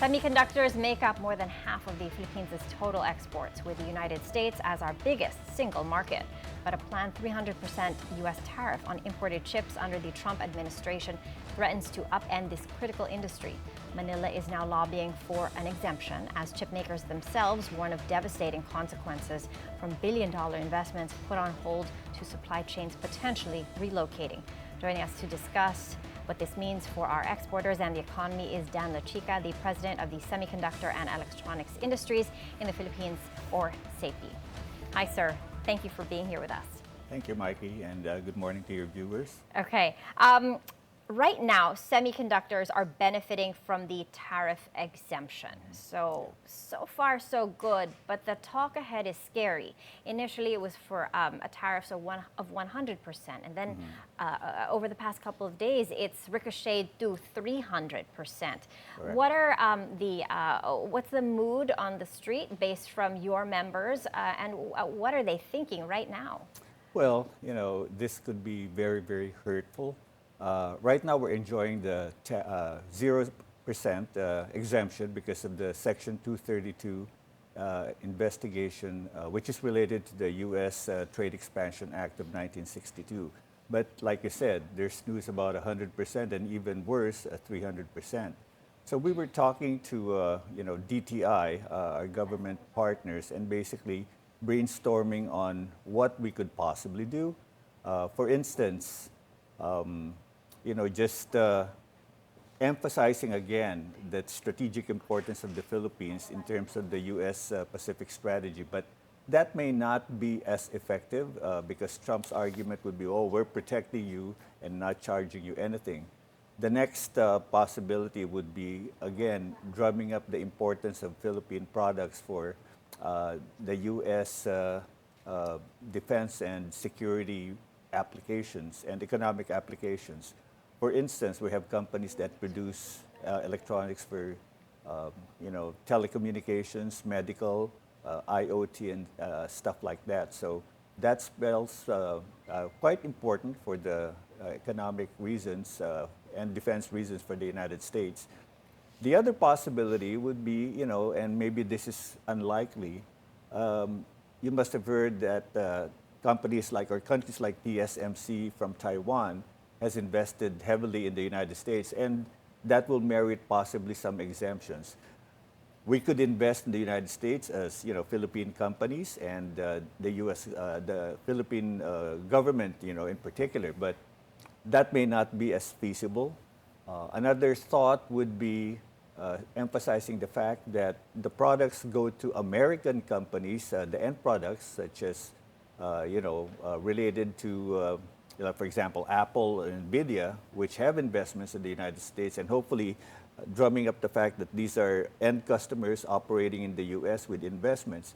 Semiconductors make up more than half of the Philippines' total exports, with the United States as our biggest single market. But a planned 300% U.S. tariff on imported chips under the Trump administration threatens to upend this critical industry. Manila is now lobbying for an exemption, as chipmakers themselves warn of devastating consequences from billion-dollar investments put on hold to supply chains potentially relocating. Joining us to discuss what this means for our exporters and the economy is Dan Lachica, the president of the Semiconductor and Electronics Industries in the Philippines, or SEIPI. Hi, sir. Thank you for being here with us. Thank you, Mikey, and good morning to your viewers. Okay. Right now, semiconductors are benefiting from the tariff exemption. So far, so good, but the talk ahead is scary. Initially, it was for a tariff of 100%, and then over the past couple of days, it's ricocheted to 300%. Correct. What's the mood on the street based from your members, and what are they thinking right now? Well, this could be very, very hurtful. Right now, we're enjoying the 0% exemption because of the Section 232 investigation, which is related to the U.S. Trade Expansion Act of 1962. But like you said, there's news about 100% and even worse, 300%. So we were talking to DTI, our government partners, and basically brainstorming on what we could possibly do. For instance, just emphasizing again the strategic importance of the Philippines in terms of the U.S. Pacific strategy. But that may not be as effective because Trump's argument would be, oh, we're protecting you and not charging you anything. The next possibility would be, again, drumming up the importance of Philippine products for the U.S. Defense and security applications and economic applications. For instance, we have companies that produce electronics for, telecommunications, medical, IoT, and stuff like that. So that spells quite important for the economic reasons and defense reasons for the United States. The other possibility would be, and maybe this is unlikely, you must have heard that countries like TSMC from Taiwan has invested heavily in the United States, and that will merit possibly some exemptions. We could invest in the United States as Philippine companies and the Philippine government, in particular, but that may not be as feasible. Another thought would be emphasizing the fact that the products go to American companies, the end products, such as related to, for example, Apple and Nvidia, which have investments in the United States, and hopefully drumming up the fact that these are end customers operating in the U.S. with investments.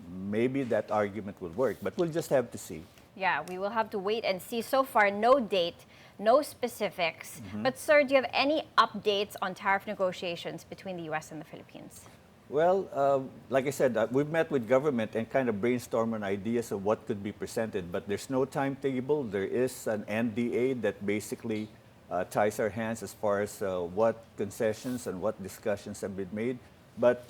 Maybe that argument will work, but we'll just have to see. Yeah, we will have to wait and see. So far, no date, no specifics. But sir, do you have any updates on tariff negotiations between the U.S. and the Philippines? Well, like I said, we've met with government and kind of brainstormed on ideas of what could be presented, but there's no timetable. There is an NDA that basically ties our hands as far as what concessions and what discussions have been made. But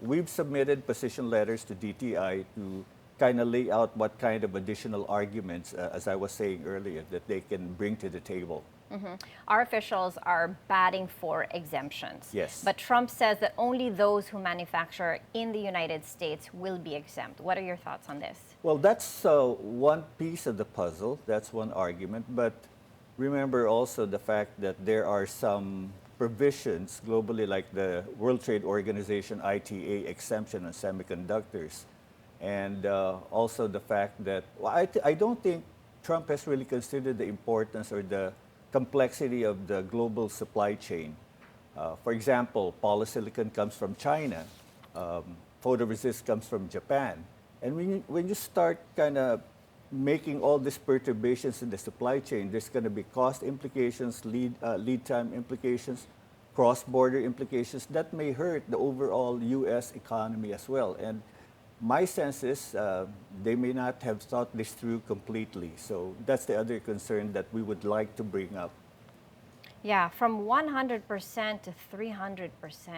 we've submitted position letters to DTI to kind of lay out what kind of additional arguments, as I was saying earlier, that they can bring to the table. Our officials are batting for exemptions. Yes. But Trump says that only those who manufacture in the United States will be exempt. What are your thoughts on this? Well, that's one piece of the puzzle. That's one argument. But remember also the fact that there are some provisions globally, like the World Trade Organization ITA exemption on semiconductors. And also the fact that, I don't think Trump has really considered the importance or the complexity of the global supply chain. For example, polysilicon comes from China, photoresist comes from Japan. And when you start kind of making all these perturbations in the supply chain, there's going to be cost implications, lead time implications, cross-border implications that may hurt the overall U.S. economy as well. And my sense is they may not have thought this through completely. So that's the other concern that we would like to bring up. Yeah, from 100% to 300%,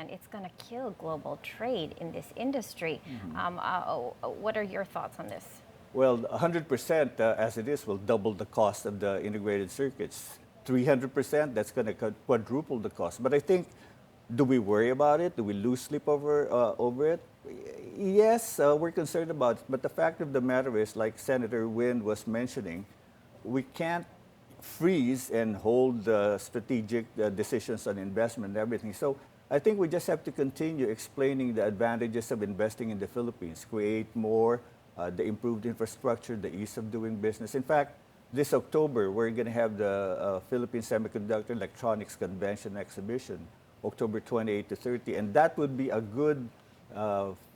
it's going to kill global trade in this industry. What are your thoughts on this? Well, 100% as it is will double the cost of the integrated circuits. 300%, that's going to quadruple the cost. But I think, do we worry about it? Do we lose sleep over it? Yes, we're concerned about it. But the fact of the matter is, like Senator Wynn was mentioning, we can't freeze and hold strategic decisions on investment and everything. So I think we just have to continue explaining the advantages of investing in the Philippines, create more, the improved infrastructure, the ease of doing business. In fact, this October, we're going to have the Philippine Semiconductor Electronics Convention exhibition, October 28 to 30. And that would be a good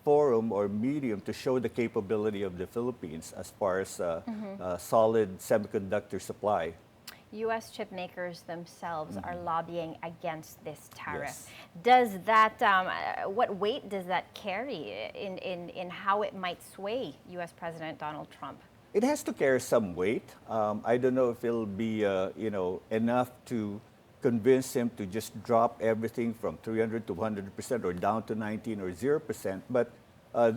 forum or medium to show the capability of the Philippines as far as solid semiconductor supply. U.S. chip makers themselves are lobbying against this tariff. Yes. Does that, what weight does that carry in how it might sway U.S. President Donald Trump? It has to carry some weight. I don't know if it'll be enough to convince him to just drop everything from 300 to 100% or down to 19 or 0%. But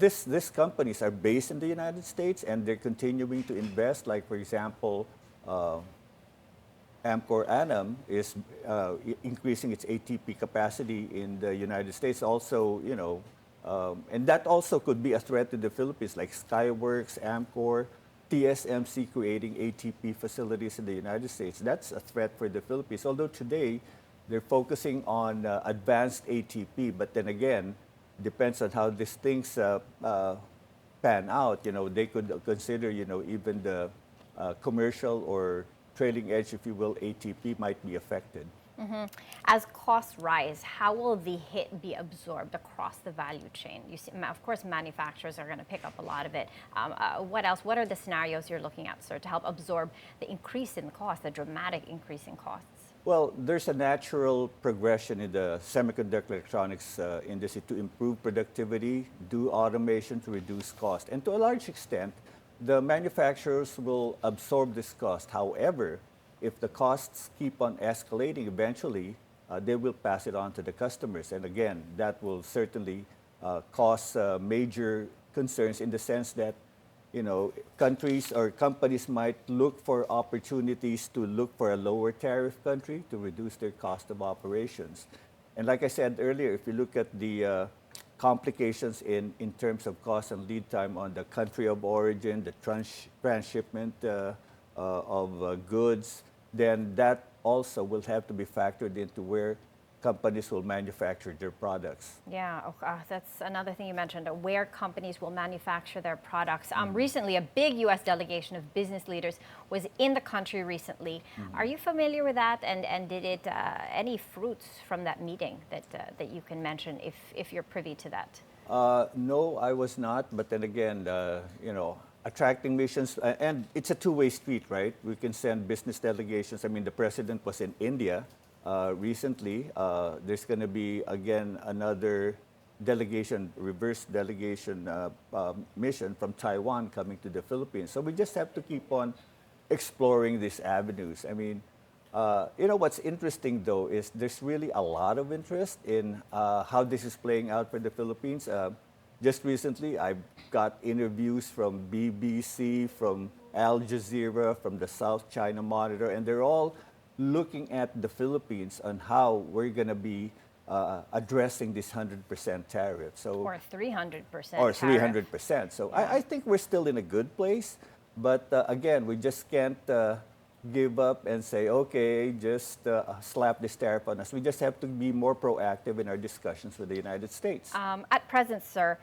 these companies are based in the United States and they're continuing to invest. Like, for example, Amcor Anam is increasing its ATP capacity in the United States. Also, and that also could be a threat to the Philippines, like Skyworks, Amcor, TSMC creating ATP facilities in the United States. That's a threat for the Philippines. Although today they're focusing on advanced ATP, but then again, depends on how these things pan out. They could consider, even the commercial or trailing edge, if you will, ATP might be affected. As costs rise, how will the hit be absorbed across the value chain? You see, of course, manufacturers are going to pick up a lot of it. What else? What are the scenarios you're looking at, sir, to help absorb the increase in cost, the dramatic increase in costs? Well, there's a natural progression in the semiconductor electronics industry to improve productivity, do automation to reduce cost. And to a large extent, the manufacturers will absorb this cost. However, if the costs keep on escalating, eventually they will pass it on to the customers. And again, that will certainly cause major concerns in the sense that, countries or companies might look for opportunities to look for a lower tariff country to reduce their cost of operations. And like I said earlier, if you look at the complications in terms of cost and lead time on the country of origin, the transshipment of goods, then that also will have to be factored into where companies will manufacture their products. Yeah, that's another thing you mentioned, where companies will manufacture their products. Recently, a big U.S. delegation of business leaders was in the country recently. Are you familiar with that? And did it any fruits from that meeting that you can mention if you're privy to that? No, I was not. But then again, attracting missions, and it's a two-way street, right? We can send business delegations. I mean, the president was in India recently. There's going to be, again, another delegation, reverse delegation mission from Taiwan coming to the Philippines. So we just have to keep on exploring these avenues. I mean, what's interesting, though, is there's really a lot of interest in how this is playing out for the Philippines. Just recently, I got interviews from BBC, from Al Jazeera, from the South China Monitor, and they're all looking at the Philippines on how we're going to be addressing this 100% tariff. So, or 300% or 300%. tariff. So I think we're still in a good place. But again, we just can't give up and say, okay, just slap this tariff on us. We just have to be more proactive in our discussions with the United States. At present, sir,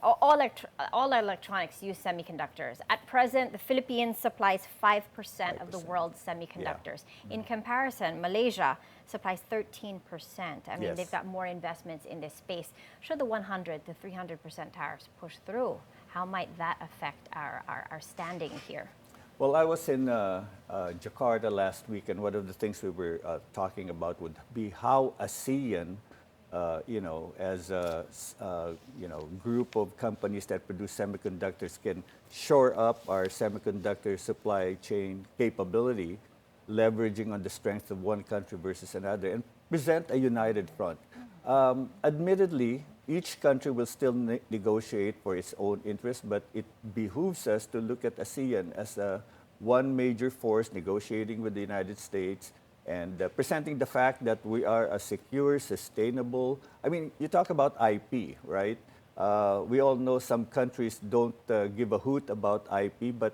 all electronics use semiconductors. At present, the Philippines supplies 5% of the world's semiconductors. Yeah. In comparison, Malaysia supplies 13%. I mean, they've got more investments in this space. Should the 100 to 300% tariffs push through, how might that affect our standing here? Well, I was in Jakarta last week, and one of the things we were talking about would be how ASEAN, as a group of companies that produce semiconductors, can shore up our semiconductor supply chain capability. leveraging on the strength of one country versus another and present a united front. Admittedly, each country will still negotiate for its own interest, but it behooves us to look at ASEAN as one major force negotiating with the United States and presenting the fact that we are a secure, sustainable. I mean, you talk about IP, right? We all know some countries don't give a hoot about IP, but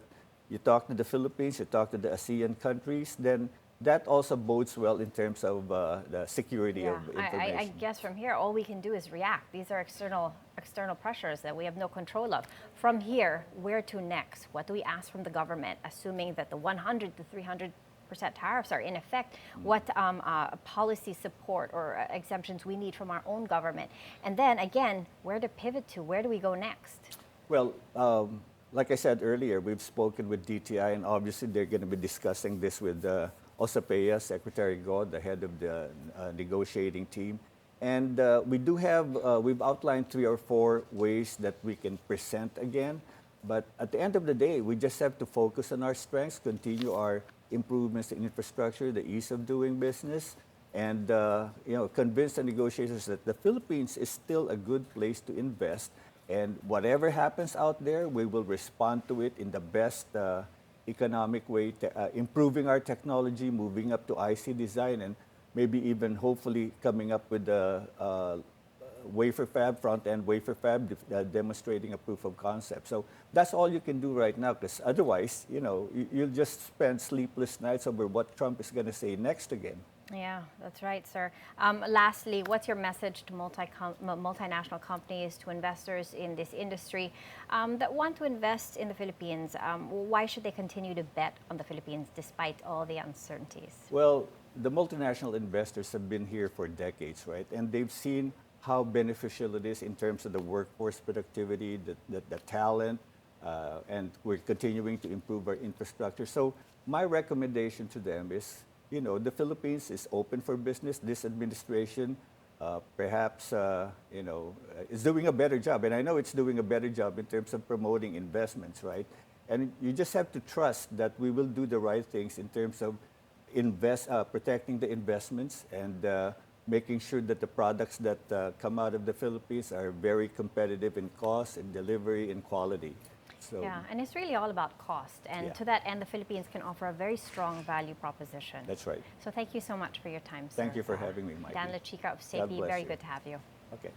you talk to the Philippines, you talk to the ASEAN countries, then that also bodes well in terms of the security of information. I guess from here, all we can do is react. These are external pressures that we have no control of. From here, where to next? What do we ask from the government, assuming that the 100 to 300% tariffs are in effect? What policy support or exemptions we need from our own government? And then again, where to pivot to? Where do we go next? Well, like I said earlier, we've spoken with DTI, and obviously they're going to be discussing this with Osapea, Secretary Go, the head of the negotiating team. And we do have, we've outlined 3 or 4 ways that we can present again. But at the end of the day, we just have to focus on our strengths, continue our improvements in infrastructure, the ease of doing business, and convince the negotiators that the Philippines is still a good place to invest. And whatever happens out there, we will respond to it in the best economic way, improving our technology, moving up to IC design, and maybe even hopefully coming up with a wafer fab, front-end wafer fab, demonstrating a proof of concept. So that's all you can do right now, because otherwise, you'll just spend sleepless nights over what Trump is going to say next again. Yeah, that's right, sir. Lastly, what's your message to multinational companies, to investors in this industry that want to invest in the Philippines? Why should they continue to bet on the Philippines despite all the uncertainties? Well, the multinational investors have been here for decades, right? And they've seen how beneficial it is in terms of the workforce productivity, the talent, and we're continuing to improve our infrastructure. So my recommendation to them is, the Philippines is open for business. This administration perhaps, is doing a better job. And I know it's doing a better job in terms of promoting investments, right? And you just have to trust that we will do the right things in terms of protecting the investments and making sure that the products that come out of the Philippines are very competitive in cost and delivery and quality. So, yeah, and it's really all about cost. And to that end, the Philippines can offer a very strong value proposition. That's right. So thank you so much for your time, sir. Thank you for having me, Mike. Dan Lachica of SEIPI, very good to have you. Okay.